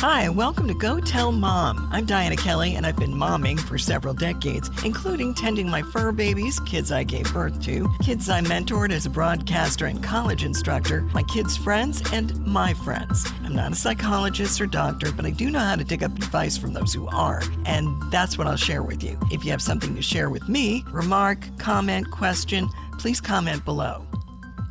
Hi, welcome to Go Tell Mom. I'm Dianna Kelly, and I've been momming for several decades, including tending my fur babies, kids I gave birth to, kids I mentored as a broadcaster and college instructor, my kids' friends, and my friends. I'm not a psychologist or doctor, but I do know how to dig up advice from those who are, and that's what I'll share with you. If you have something to share with me, remark, comment, question, please comment below.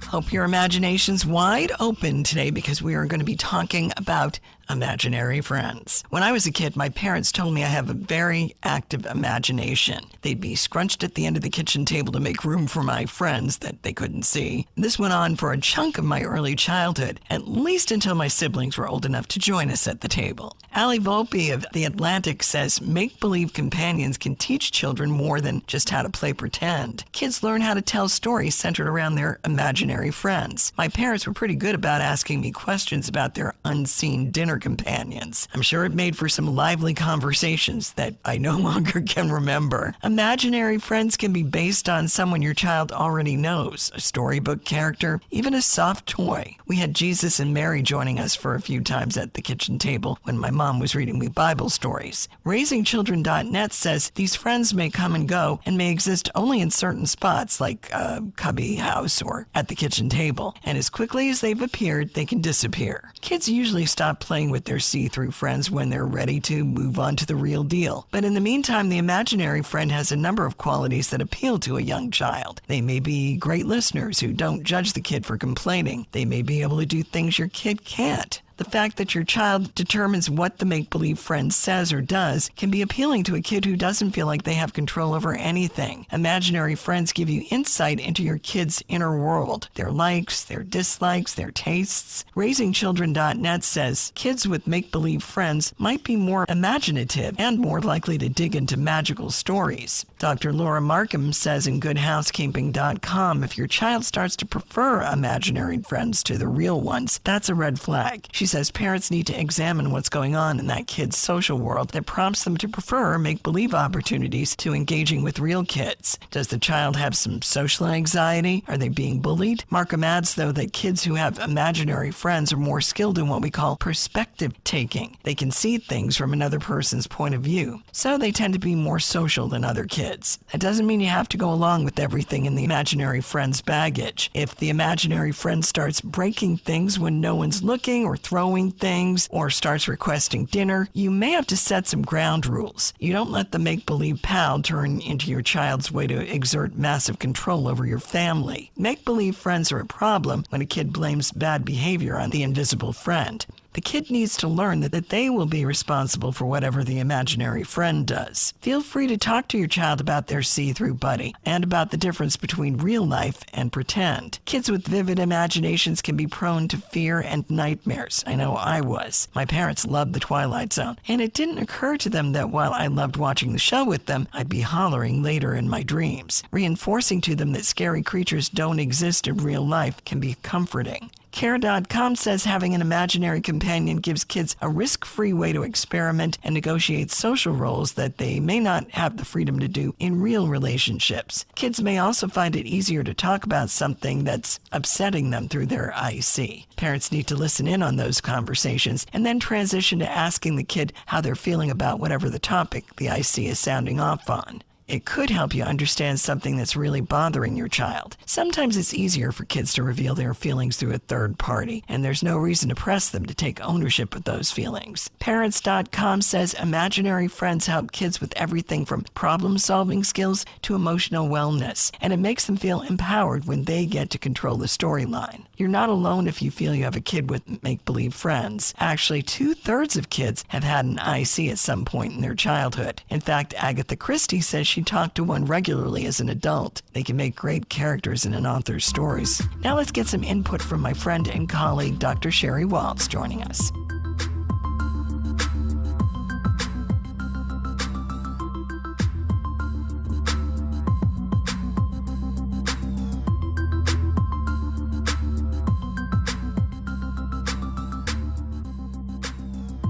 Hope your imagination's wide open today because we are going to be talking about imaginary friends. When I was a kid, my parents told me I have a very active imagination. They'd be scrunched at the end of the kitchen table to make room for my friends that they couldn't see. This went on for a chunk of my early childhood, at least until my siblings were old enough to join us at the table. Ali Volpe of The Atlantic says make-believe companions can teach children more than just how to play pretend. Kids learn how to tell stories centered around their imaginary friends. My parents were pretty good about asking me questions about their unseen dinner companions. I'm sure it made for some lively conversations that I no longer can remember. Imaginary friends can be based on someone your child already knows, a storybook character, even a soft toy. We had Jesus and Mary joining us for a few times at the kitchen table when my mom was reading me Bible stories. RaisingChildren.net says these friends may come and go and may exist only in certain spots like a cubby house or at the kitchen table, and as quickly as they've appeared, they can disappear. Kids usually stop playing with their see-through friends when they're ready to move on to the real deal. But in the meantime, the imaginary friend has a number of qualities that appeal to a young child. They may be great listeners who don't judge the kid for complaining. They may be able to do things your kid can't. The fact that your child determines what the make-believe friend says or does can be appealing to a kid who doesn't feel like they have control over anything. Imaginary friends give you insight into your kid's inner world, their likes, their dislikes, their tastes. RaisingChildren.net says kids with make-believe friends might be more imaginative and more likely to dig into magical stories. Dr. Laura Markham says in GoodHousekeeping.com, if your child starts to prefer imaginary friends to the real ones, that's a red flag. She says parents need to examine what's going on in that kid's social world that prompts them to prefer make-believe opportunities to engaging with real kids. Does the child have some social anxiety? Are they being bullied? Markham adds, though, that kids who have imaginary friends are more skilled in what we call perspective taking. They can see things from another person's point of view, so they tend to be more social than other kids. That doesn't mean you have to go along with everything in the imaginary friend's baggage. If the imaginary friend starts breaking things when no one's looking or throwing things or starts requesting dinner, you may have to set some ground rules. You don't let the make-believe pal turn into your child's way to exert massive control over your family. Make-believe friends are a problem when a kid blames bad behavior on the invisible friend. The kid needs to learn that they will be responsible for whatever the imaginary friend does. Feel free to talk to your child about their see-through buddy and about the difference between real life and pretend. Kids with vivid imaginations can be prone to fear and nightmares. I know I was. My parents loved The Twilight Zone, and it didn't occur to them that while I loved watching the show with them, I'd be hollering later in my dreams. Reinforcing to them that scary creatures don't exist in real life can be comforting. Care.com says having an imaginary companion gives kids a risk-free way to experiment and negotiate social roles that they may not have the freedom to do in real relationships. Kids may also find it easier to talk about something that's upsetting them through their IC. Parents need to listen in on those conversations and then transition to asking the kid how they're feeling about whatever the topic the IC is sounding off on. It could help you understand something that's really bothering your child. Sometimes it's easier for kids to reveal their feelings through a third party, and there's no reason to press them to take ownership of those feelings. Parents.com says imaginary friends help kids with everything from problem-solving skills to emotional wellness, and it makes them feel empowered when they get to control the storyline. You're not alone if you feel you have a kid with make-believe friends. Actually, 2/3 of kids have had an IC at some point in their childhood. In fact, Agatha Christie says she talked to one regularly as an adult. They can make great characters in an author's stories. Now let's get some input from my friend and colleague, Dr. Sheri Waltz, joining us.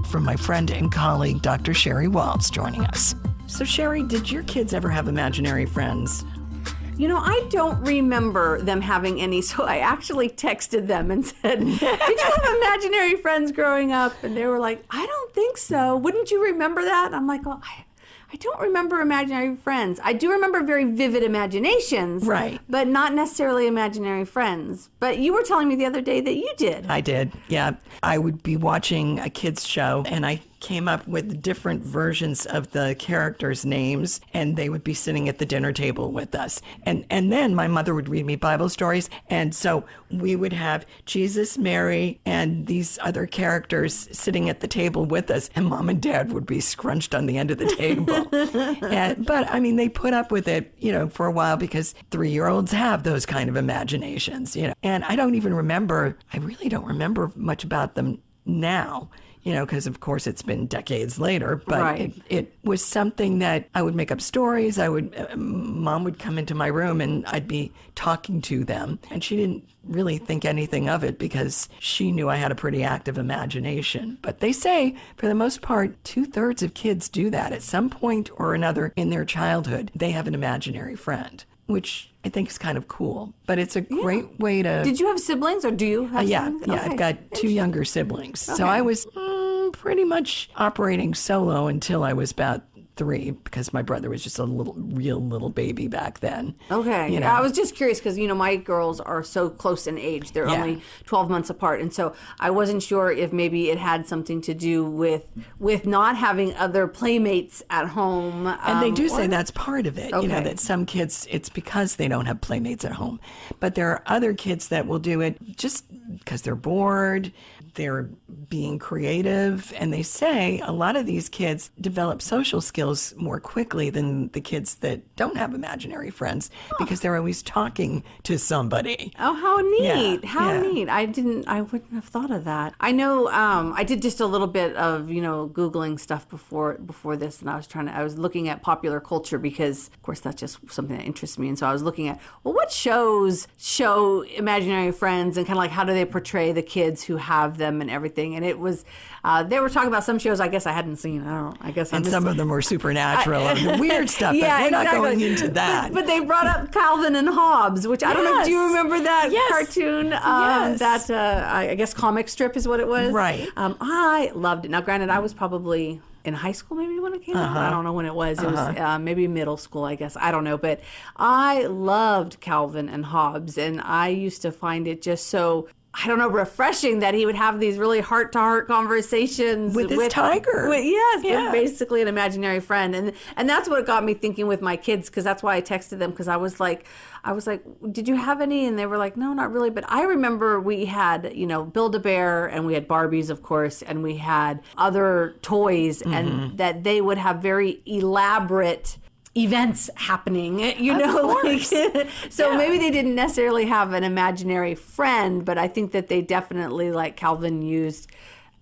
From my friend and colleague, Dr. Sheri Waltz, joining us. So Sheri, did your kids ever have imaginary friends? I don't remember them having any, so I actually texted them and said, did you have imaginary friends growing up? And they were like, I don't think so. Wouldn't you remember that? And I'm like, well, I don't remember imaginary friends. I do remember very vivid imaginations, right? But not necessarily imaginary friends. But you were telling me the other day that you did. I did, yeah. I would be watching a kids show, and I came up with different versions of the characters' names, and they would be sitting at the dinner table with us. And then my mother would read me Bible stories, and so we would have Jesus, Mary, and these other characters sitting at the table with us, and Mom and Dad would be scrunched on the end of the table. But I mean, they put up with it, for a while, because 3-year-olds have those kind of imaginations, And I really don't remember much about them now. Because of course it's been decades later, but right. it was something that I would make up stories. Mom would come into my room and I'd be talking to them, and she didn't really think anything of it because she knew I had a pretty active imagination. But they say, for the most part, 2/3 of kids do that at some point or another in their childhood. They have an imaginary friend, which I think is kind of cool, but it's a great way to... Did you have siblings, or do you have siblings? Yeah, okay. I've got 2 younger siblings. Okay. So I was pretty much operating solo until I was about 3, because my brother was just a real little baby back then. Okay. I was just curious because, my girls are so close in age. They're only 12 months apart. And so I wasn't sure if maybe it had something to do with not having other playmates at home. And they do say that's part of it, that some kids, it's because they don't have playmates at home. But there are other kids that will do it just because they're bored. They're being creative, and they say a lot of these kids develop social skills more quickly than the kids that don't have imaginary friends because they're always talking to somebody. Oh, how neat. How neat. I wouldn't have thought of that. I know I did just a little bit of, Googling stuff before this, and I was looking at popular culture because, of course, that's just something that interests me. And so I was looking at, what shows show imaginary friends and kind of like how do they portray the kids who have them and everything. And it was, they were talking about some shows I guess I hadn't seen. And some of them were supernatural and weird stuff, but we're not going into that. But they brought up Calvin and Hobbes, which I don't know, do you remember that cartoon? That, I guess comic strip is what it was. Right. I loved it. Now, granted, I was probably in high school maybe when it came out. I don't know when it was. It was maybe middle school, I guess. I don't know. But I loved Calvin and Hobbes, and I used to find it just so, I don't know, refreshing that he would have these really heart-to-heart conversations with his tiger. With basically an imaginary friend, and that's what got me thinking with my kids, because that's why I texted them, because I was like, did you have any? And they were like, no, not really. But I remember we had, Build-A-Bear, and we had Barbies, of course, and we had other toys, and that they would have very elaborate events happening, so maybe they didn't necessarily have an imaginary friend, but I think that they definitely, like Calvin, used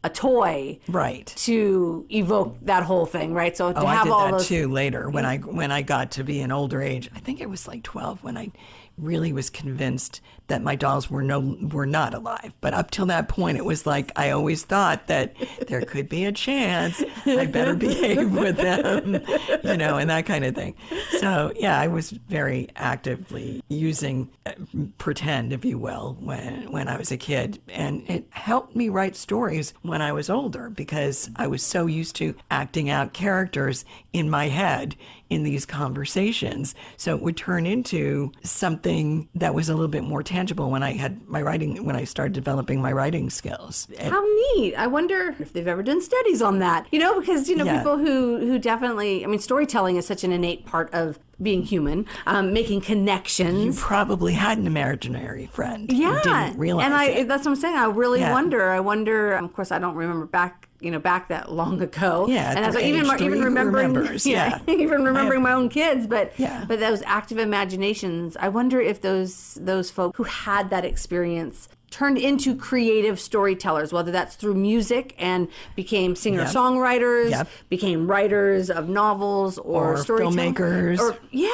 a toy to evoke that whole thing, right? So to have all those... I did that too later when I got to be an older age. I think it was like 12 when I really was convinced that my dolls were not alive. But up till that point, it was like I always thought that there could be a chance I better behave with them, and that kind of thing. So yeah, I was very actively using pretend, if you will, when I was a kid, and it helped me write stories when I was older because I was so used to acting out characters in my head in these conversations. So it would turn into something that was a little bit more tangible when I had when I started developing my writing skills. How neat. I wonder if they've ever done studies on that, because, people who definitely, storytelling is such an innate part of being human, making connections. You probably had an imaginary friend. Yeah. You didn't realize it. That's what I'm saying. I really wonder. Of course, I don't remember back that long ago. Yeah. And that's even remembering, even remembering my own kids, but those active imaginations, I wonder if those folk who had that experience turned into creative storytellers, whether that's through music and became singer-songwriters, became writers of novels or filmmakers.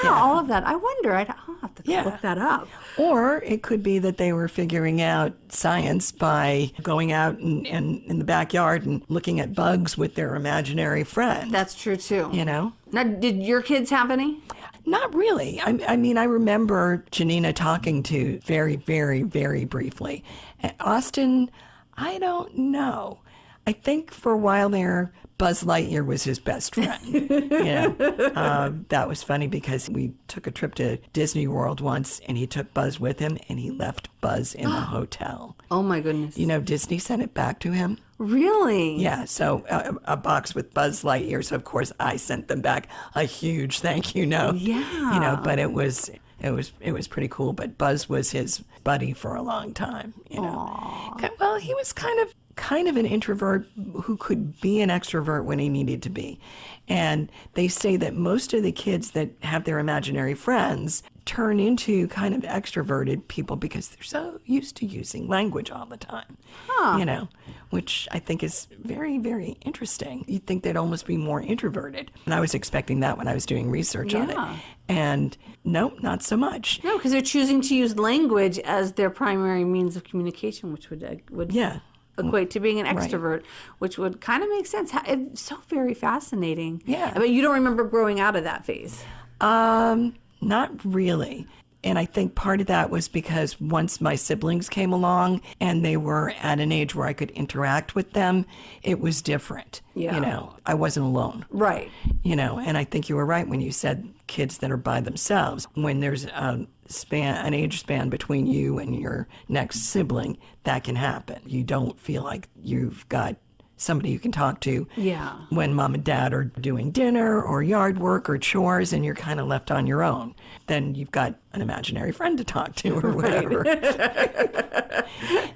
All of that. I wonder. I'll have to look that up. Or it could be that they were figuring out science by going out in the backyard and looking at bugs with their imaginary friend. That's true, too. Now, did your kids have any? Not really. I mean, I remember Janina talking to very, very, very briefly. Austin, I don't know. I think for a while there, Buzz Lightyear was his best friend. That was funny because we took a trip to Disney World once, and he took Buzz with him, and he left Buzz in the hotel. Oh, my goodness. Disney sent it back to him. Really? Yeah, so a box with Buzz Lightyear. So, of course, I sent them back a huge thank you note. Yeah. But it was pretty cool. But Buzz was his buddy for a long time. Aww. Well, he was kind of an introvert who could be an extrovert when he needed to be. And they say that most of the kids that have their imaginary friends turn into kind of extroverted people because they're so used to using language all the time. Which I think is very, very interesting. You'd think they'd almost be more introverted. And I was expecting that when I was doing research on it. And nope, not so much. No, because they're choosing to use language as their primary means of communication, which would equate to being an extrovert, which would kind of make sense. It's so very fascinating. Yeah. But you don't remember growing out of that phase? Not really. And I think part of that was because once my siblings came along and they were at an age where I could interact with them, it was different. Yeah. I wasn't alone. Right. And I think you were right when you said kids that are by themselves. When there's an age span between you and your next sibling, that can happen. You don't feel like you've got somebody you can talk to when mom and dad are doing dinner or yard work or chores and you're kind of left on your own. Then you've got an imaginary friend to talk to or whatever.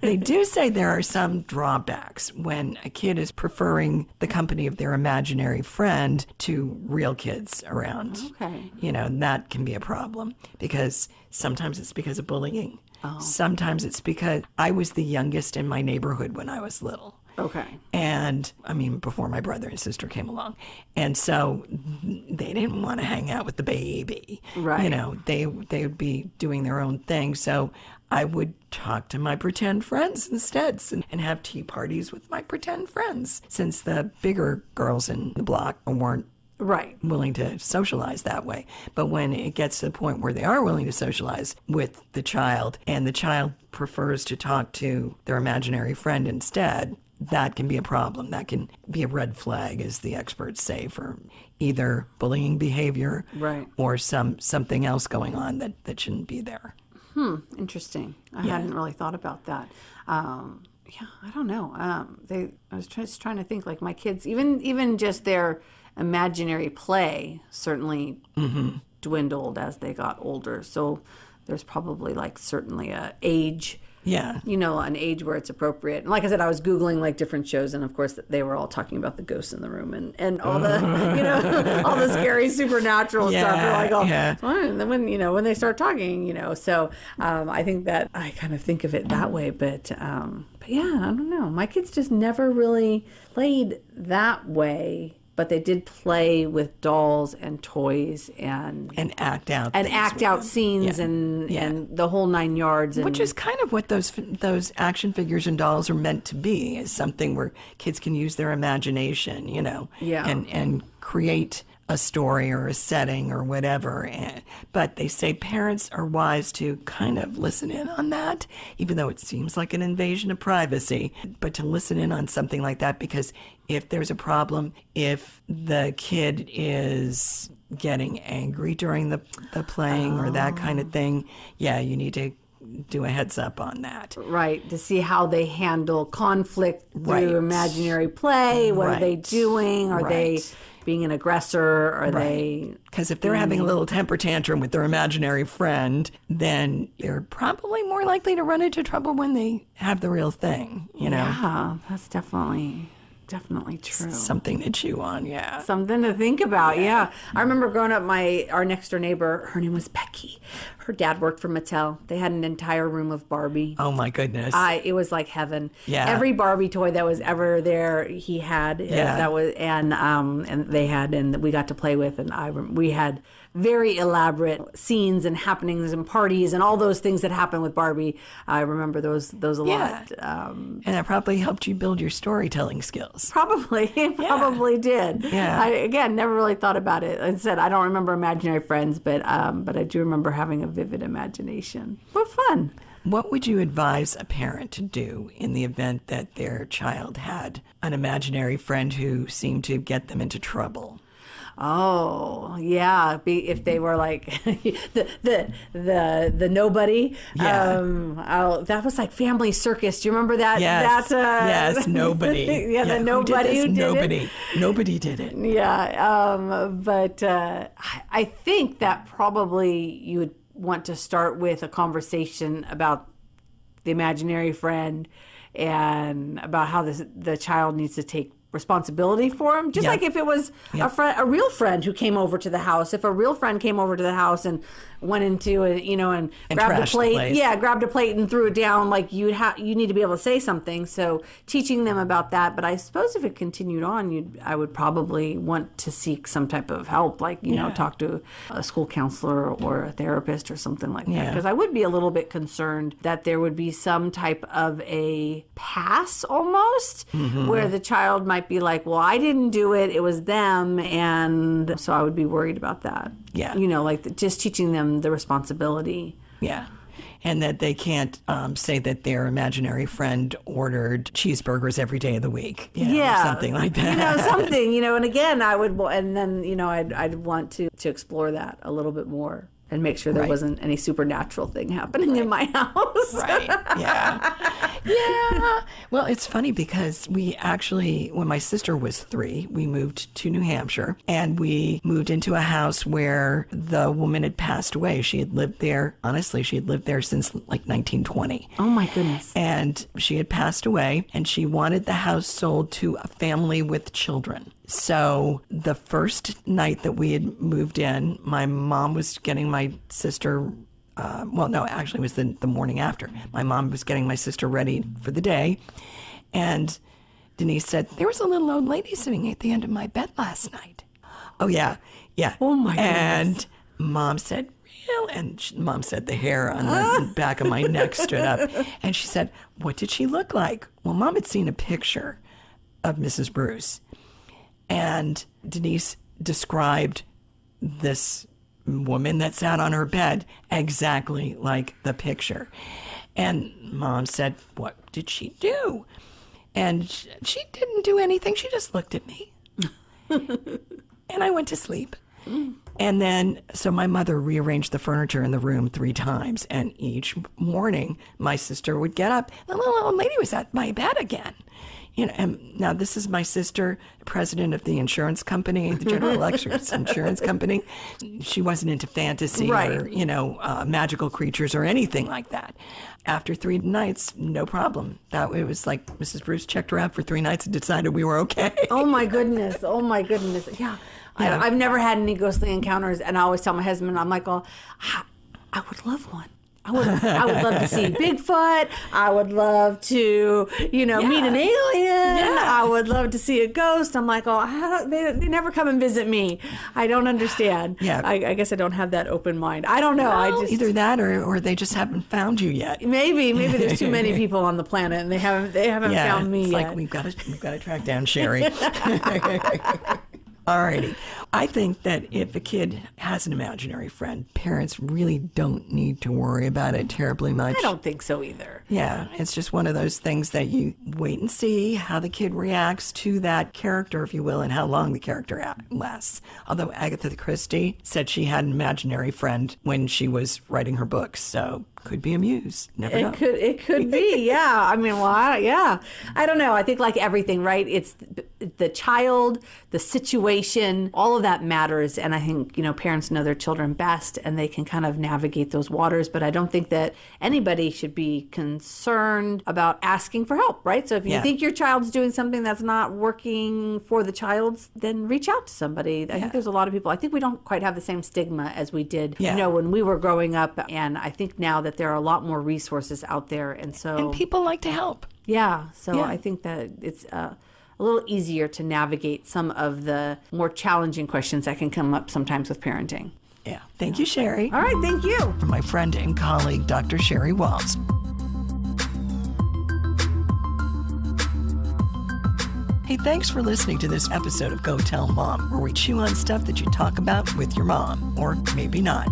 They do say there are some drawbacks when a kid is preferring the company of their imaginary friend to real kids around. Okay. That can be a problem because sometimes it's because of bullying. Sometimes it's because I was the youngest in my neighborhood when I was little. Okay. And before my brother and sister came along. And so they didn't want to hang out with the baby. Right. They would be doing their own thing. So I would talk to my pretend friends instead and have tea parties with my pretend friends since the bigger girls in the block weren't willing to socialize that way. But when it gets to the point where they are willing to socialize with the child and the child prefers to talk to their imaginary friend instead, that can be a problem. That can be a red flag, as the experts say, for either bullying behavior or something else going on that shouldn't be there. Interesting. I hadn't really thought about that. I don't know. I was just trying to think, like my kids, even just their imaginary play certainly dwindled as they got older. So there's probably certainly a age. Yeah. An age where it's appropriate. And like I said, I was Googling different shows, and of course they were all talking about the ghosts in the room and all the, all the scary supernatural stuff. And then when they start talking, so I think that I kind of think of it that way. But yeah, I don't know. My kids just never really played that way. But they did play with dolls and toys and act out scenes and the whole 9 yards. Which is kind of what those action figures and dolls are meant to be, is something where kids can use their imagination, and create a story or a setting or whatever. But they say parents are wise to kind of listen in on that, even though it seems like an invasion of privacy, but to listen in on something like that, because if there's a problem, if the kid is getting angry during the playing or that kind of thing, you need to do a heads up on that. Right, to see how they handle conflict through imaginary play. What are they doing? Are they being an aggressor? Are they... Because if they're having a little temper tantrum with their imaginary friend, then they're probably more likely to run into trouble when they have the real thing, Yeah, that's definitely true. Something to chew on, Something to think about, I remember growing up, our next door neighbor, her name was Becky. Her dad worked for Mattel. They had an entire room of Barbie. Oh my goodness. It was like heaven. Yeah. Every Barbie toy that was ever there, he had. Yeah. That was and they had, and we got to play with, and we had very elaborate scenes and happenings and parties and all those things that happen with Barbie. I remember those a lot. And that probably helped you build your storytelling skills. Probably did. Yeah. I, again, never really thought about it. I said I don't remember imaginary friends, but I do remember having a vivid imagination. What fun! What would you advise a parent to do in the event that their child had an imaginary friend who seemed to get them into trouble? Oh, yeah. If they were like the nobody. Yeah. That was like Family Circus. Do you remember that? Yes. Yes. Nobody. The nobody who did nobody. it. Nobody did it. Yeah. But I think that probably you would want to start with a conversation about the imaginary friend and about how the child needs to take responsibility for him. Just like if it was a real friend who came over to the house. If a real friend came over to the house and went into it, and grabbed a plate. Yeah, grabbed a plate and threw it down. Like you need to be able to say something. So teaching them about that. But I suppose if it continued on, I would probably want to seek some type of help, like talk to a school counselor or a therapist or something like that. Because I would be a little bit concerned that there would be some type of a pass almost, where the child might be like, well, I didn't do it. It was them. And so I would be worried about that. Yeah. Like just teaching them the responsibility. Yeah. And that they can't say that their imaginary friend ordered cheeseburgers every day of the week. Or something like that. Something, and again, I'd want to explore that a little bit more and make sure there wasn't any supernatural thing happening in my house. Right. Yeah. Yeah. Well, it's funny because we actually, when my sister was 3, we moved to New Hampshire and we moved into a house where the woman had passed away. She had lived there, honestly, since like 1920. Oh my goodness. And she had passed away and she wanted the house sold to a family with children. So the first night that we had moved in, my mom was getting my sister, it was the morning after. My mom was getting my sister ready for the day. And Denise said, there was a little old lady sitting at the end of my bed last night. Oh, yeah. Yeah. Oh, my goodness. And Mom said, real? And Mom said the hair on the back of my neck stood up. And she said, what did she look like? Well, Mom had seen a picture of Mrs. Bruce. And Denise described this woman that sat on her bed exactly like the picture. And Mom said, what did she do? And she didn't do anything. She just looked at me. And I went to sleep. And then, so my mother rearranged the furniture in the room 3 times. And each morning, my sister would get up. The little old lady was at my bed again. And now this is my sister, president of the insurance company, the General Electric's insurance company. She wasn't into fantasy or, magical creatures or anything like that. After 3 nights, no problem. It was like Mrs. Bruce checked her out for 3 nights and decided we were okay. Oh my goodness. Yeah. I've never had any ghostly encounters, and I always tell my husband, I'm like, I would love one. I would love to see Bigfoot. I would love to, meet an alien. Yeah. I would love to see a ghost. I'm like, they never come and visit me. I don't understand. Yeah. I guess I don't have that open mind. I don't know. Well, either that or they just haven't found you yet. Maybe there's too many people on the planet and they haven't found me yet. Like we've got to track down Sheri. Alrighty. I think that if a kid has an imaginary friend, parents really don't need to worry about it terribly much. I don't think so either. Yeah, it's just one of those things that you wait and see how the kid reacts to that character, if you will, and how long the character lasts. Although Agatha Christie said she had an imaginary friend when she was writing her books, so could be a muse. Never know. It could be, yeah. I mean, yeah. I don't know. I think like everything, right? It's the child, the situation, all of that matters. And I think, parents know their children best and they can kind of navigate those waters. But I don't think that anybody should be concerned about asking for help, right? So if you think your child's doing something that's not working for the child, then reach out to somebody. I think there's a lot of people. I think we don't quite have the same stigma as we did, when we were growing up. And I think now that there are a lot more resources out there. And people like to help. Yeah. So I think that it's a little easier to navigate some of the more challenging questions that can come up sometimes with parenting. Yeah. Thank you, Sheri. All right, thank you. From my friend and colleague, Dr. Sheri Waltz. Hey, thanks for listening to this episode of Go Tell Mom, where we chew on stuff that you talk about with your mom, or maybe not.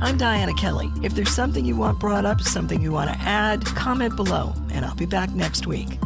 I'm Dianna Kelly. If there's something you want brought up, something you want to add, comment below, and I'll be back next week.